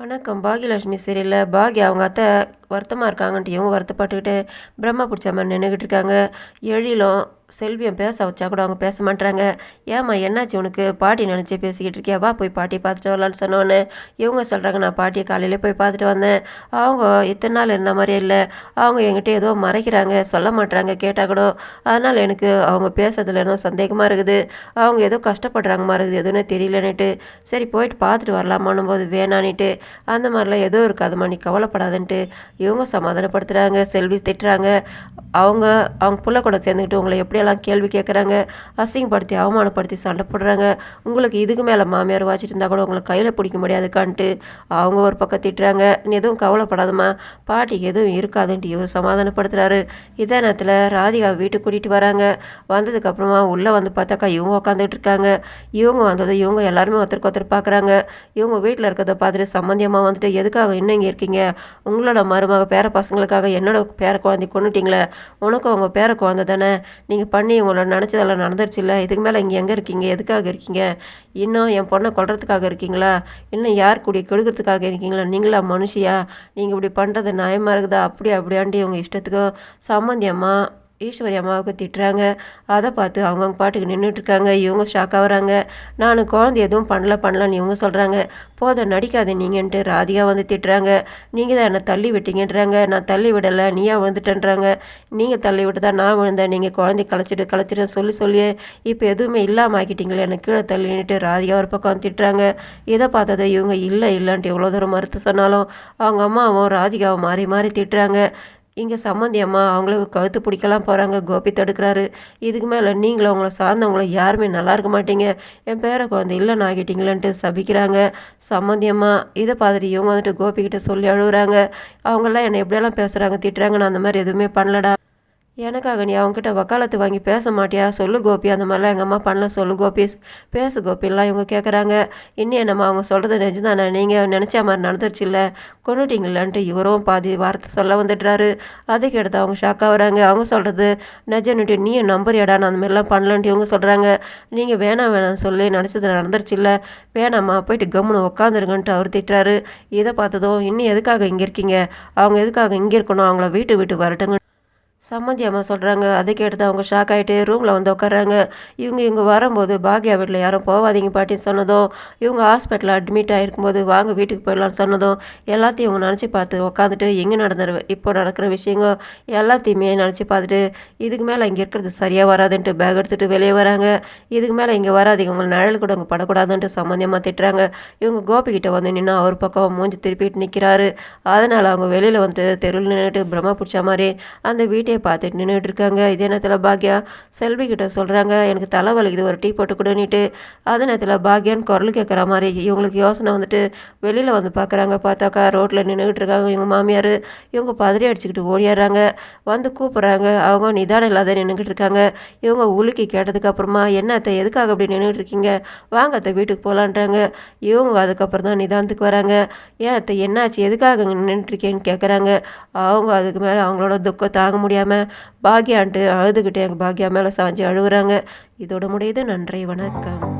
வணக்கம். பாகியலட்சுமி சீரியல்ல பாக்யா அவங்க அத்தை வருத்தமாக இருக்காங்கன்ட்டு இவங்க வருத்தப்பட்டுக்கிட்டு பிரம்ம பிடிச்ச மாதிரி நின்றுக்கிட்டு இருக்காங்க. எழிலும் செல்வியும் பேச வச்சா கூட அவங்க பேச மாட்டாங்க. ஏம்மா என்னாச்சு உனக்கு, பாட்டி நினச்சி பேசிக்கிட்டு இருக்கியா, வா போய் பாட்டியை பார்த்துட்டு வரலான்னு சொன்னோன்னே இவங்க சொல்கிறாங்க, நான் பாட்டியை காலையிலே போய் பார்த்துட்டு வந்தேன். அவங்க இத்தனை நாள் இருந்த மாதிரியே இல்லை, அவங்க என்கிட்ட ஏதோ மறைக்கிறாங்க, சொல்ல மாட்டுறாங்க கேட்டால் கூட. அதனால் எனக்கு அவங்க பேசுறதுல ஏதோ சந்தேகமாக இருக்குது, அவங்க ஏதோ கஷ்டப்படுறாங்க மாதிரி இருக்குது, எதுவுமே தெரியலன்னுட்டு. சரி போயிட்டு பார்த்துட்டு வரலாமான்னும் போது வேணான்னுட்டு, அந்த மாதிரிலாம் எதுவும் இருக்காதுமா நீ கவலைப்படாதுன்ட்டு இவங்க சமாதானப்படுத்துகிறாங்க. செல்வி திட்டுறாங்க, அவங்க அவங்க புள்ள கூட சேர்ந்துக்கிட்டு உங்களை எப்படியெல்லாம் கேள்வி கேட்குறாங்க, அசிங்கப்படுத்தி அவமானப்படுத்தி சண்டை போடுறாங்க. உங்களுக்கு இதுக்கு மேலே மாமியார் வாச்சிட்டு இருந்தால் கூட உங்களை கையில் பிடிக்க முடியாதுக்கான்ட்டு அவங்க ஒரு பக்கம் திட்டுறாங்க. நீ எதுவும் கவலைப்படாதம்மா, பாட்டிக்கு எதுவும் இருக்காதுன்ட்டு இவர் சமாதானப்படுத்துகிறாரு. இதே நேரத்தில் ராதிகா வீட்டுக்கு கூட்டிகிட்டு வராங்க. வந்ததுக்கப்புறமா உள்ளே வந்து பார்த்தாக்கா இவங்க உட்காந்துக்கிட்டு இருக்காங்க. இவங்க வந்தது இவங்க எல்லாருமே ஒருத்தருக்கு ஒருத்தர் பார்க்குறாங்க. இவங்க வீட்டில் இருக்கிறத பார்த்துட்டு சம்மந்தியமாக வந்துட்டு, எதுக்காக இன்னும் இங்கே இருக்கீங்க, உங்களோட மருமக பேர பசங்களுக்காக என்னோட பேர குழந்தை கொண்டுட்டிங்களே, உனக்கும் அவங்க பேர குழந்தை தானே, நீங்கள் பண்ணி உங்களோட நினச்சதெல்லாம் நடந்துருச்சு இல்லை, இதுக்கு மேலே இங்கே எங்கே இருக்கீங்க, எதுக்காக இருக்கீங்க, இன்னும் என் பொண்ணை கொல்றதுக்காக இருக்கீங்களா, இன்னும் யார் கூடி கெடுக்கிறதுக்காக இருக்கீங்களா, நீங்களா மனுஷியா, நீங்கள் இப்படி பண்ணுறது நியாயமாக இருக்குதா, அப்படியாண்டி இவங்க இஷ்டத்துக்கு சம்மந்தியம்மா ஈஸ்வரி அம்மாவுக்கு திட்டுறாங்க. அதை பார்த்து அவங்கவுங்க பாட்டுக்கு நின்றுட்டுருக்காங்க. இவங்க ஷாக் ஆகுறாங்க. நான் குழந்தை எதுவும் பண்ணலான்னு இவங்க சொல்கிறாங்க. போதும் நடிக்காது நீங்கன்ட்டு ராதிகா வந்து திட்டுறாங்க. நீங்கள் தான் என்னை தள்ளி விட்டீங்கன்றாங்க. நான் தள்ளி விடலை, நீயா விழுந்துட்டேன்றாங்க. நீங்கள் தள்ளி விட்டு தான் நான் விழுந்தேன், நீங்கள் குழந்தை கலைச்சிட்டு சொல்லியே இப்போ எதுவுமே இல்லாமல் ஆக்கிட்டீங்களே, என்னை கீழே தள்ளின்னுட்டு ராதிகா ஒரு பக்கம் வந்து திட்டுறாங்க. இதை பார்த்ததை இவங்க இல்லைன்ட்டு எவ்வளோ தூரம் மறுத்து சொன்னாலும் அவங்க அம்மாவும் ராதிகாவும் மாறி மாறி திட்டுறாங்க. இங்கே சம்மந்தி அம்மா அவங்களுக்கு கழுத்து பிடிக்கலாம் போகிறாங்க. கோபி தடுக்கிறாரு. இதுக்கு மேலே நீங்களும் அவங்கள சார்ந்தவங்கள யாருமே நல்லா இருக்க மாட்டீங்க, என் பேர குழந்தை இல்லைன்னு ஆகிட்டீங்களேன்ட்டு சபிக்கிறாங்க சம்மந்தி அம்மா. இதை பார்த்துட்டு இவங்க வந்துட்டு கோபிக்கிட்ட சொல்லி அழுகுறாங்க. அவங்கெல்லாம் என்னை எப்படியெல்லாம் பேசுகிறாங்க, திட்டுறாங்க, நான் அந்த மாதிரி எதுவுமே பண்ணலடா, எனக்காக நீ அவங்ககிட்ட வக்காலத்து வாங்கி பேச மாட்டியா, சொல்லு கோபி, அந்த மாதிரிலாம் எங்கள் அம்மா பண்ணல, சொல்லு கோபி, பேசு கோபின்லாம் இவங்க கேட்குறாங்க. இன்னும் என்னம்மா அவங்க சொல்கிறது நிஜம்தானே, நீங்கள் நினச்ச மாதிரி நடந்துருச்சு இல்லை, கொண்டுட்டிங்களன்ட்டு இவரும் பாதி வார்த்தை சொல்ல வந்துடுறாரு. அதுக்கு எடுத்து அவங்க ஷாக்காக வராங்க. அவங்க சொல்கிறது நிஜம்னுட்டு நீ நம்புறியாடா, நான் அந்த மாதிரிலாம் பண்ணலன்ட்டு இவங்க சொல்கிறாங்க. நீங்கள் வேணாம் சொல்லி நினச்சது நடந்துருச்சு இல்லை, வேணாம்மா போயிட்டு கம்முன்னு உட்காந்துருங்கன்ட்டு அவர் திட்டுறாரு. இதை பார்த்ததும் இன்னும் எதுக்காக இங்கே இருக்கீங்க, அவங்க எதுக்காக இங்கே இருக்கணும், அவங்கள வீட்டு வரட்டுங்க சம்மந்தி அம்மா சொல்கிறாங்க. அதை கேட்டு அவங்க ஷாக் ஆகிட்டு ரூமில் வந்து உட்காறாங்க. இவங்க வரும்போது பாக்யா வீட்டில் யாரும் போகாதீங்க பாட்டின்னு சொன்னதும், இவங்க ஹாஸ்பிட்டலில் அட்மிட் ஆகிருக்கும்போது வாங்க வீட்டுக்கு போயிடலான்னு சொன்னதும் எல்லாத்தையும் இவங்க நினச்சி பார்த்து உட்காந்துட்டு எங்கே இப்போ நடக்கிற விஷயங்க எல்லாத்தையுமே நினச்சி பார்த்துட்டு இதுக்கு மேலே இங்கே இருக்கிறது சரியாக வராதுன்ட்டு பேக் எடுத்துகிட்டு வெளியே வராங்க. இதுக்கு மேலே இங்கே வராதிங்க, உங்களை நிழல் கூட அங்கே படக்கூடாதுன்ட்டு சம்மந்தி அம்மா திட்டுறாங்க. இவங்க கோபிக்கிட்ட வந்து நின்று அவர் பக்கம் மூஞ்சி திருப்பிட்டு நிற்கிறாரு. அதனால் அவங்க வெளியில் வந்துட்டு தெருவில் நின்றுட்டு பிரம்ம பிடிச்ச மாதிரி அந்த வீட்டை பார்த்துட்டு நின்றுட்டு இருக்காங்க. இதே நேரத்தில் பாக்யா செல்வி கிட்ட சொல்கிறாங்க, எனக்கு தலை வலிக்குது, ஒரு டீ போட்டு கொடுன்னுட்டு. அதே நேரத்தில் பாக்யான்னு குரல் கேட்குற மாதிரி இவங்களுக்கு யோசனை வந்துட்டு வெளியில் வந்து பார்க்குறாங்க. பார்த்தாக்கா ரோட்டில் நின்றுக்கிட்டு இருக்காங்க இவங்க மாமியார். இவங்க பதறி அடிச்சுக்கிட்டு ஓடிடுறாங்க. வந்து கூப்பிட்றாங்க. அவங்க நிதானம் இல்லாத நின்றுக்கிட்டு இருக்காங்க. இவங்க உலுக்கி கேட்டதுக்கப்புறமா என்னத்தை எதுக்காக அப்படி நின்றுட்டு இருக்கீங்க, வாங்க அத்தை வீட்டுக்கு போகலான்றாங்க. இவங்க அதுக்கப்புறம் தான் நிதானத்துக்கு வராங்க. ஏன் அத்தை என்னாச்சு, எதுக்காக நின்றுட்டுருக்கேன்னு கேட்குறாங்க. அவங்க அதுக்கு மேலே அவங்களோட துக்கம் தாங்க முடியாமல் பாக்யான்ட்டு அழுதுகிட்டே எங்கள் பாக்யா மேலே சாஞ்சு அழுகுறாங்க. இதோட முடியுது. நன்றி, வணக்கம்.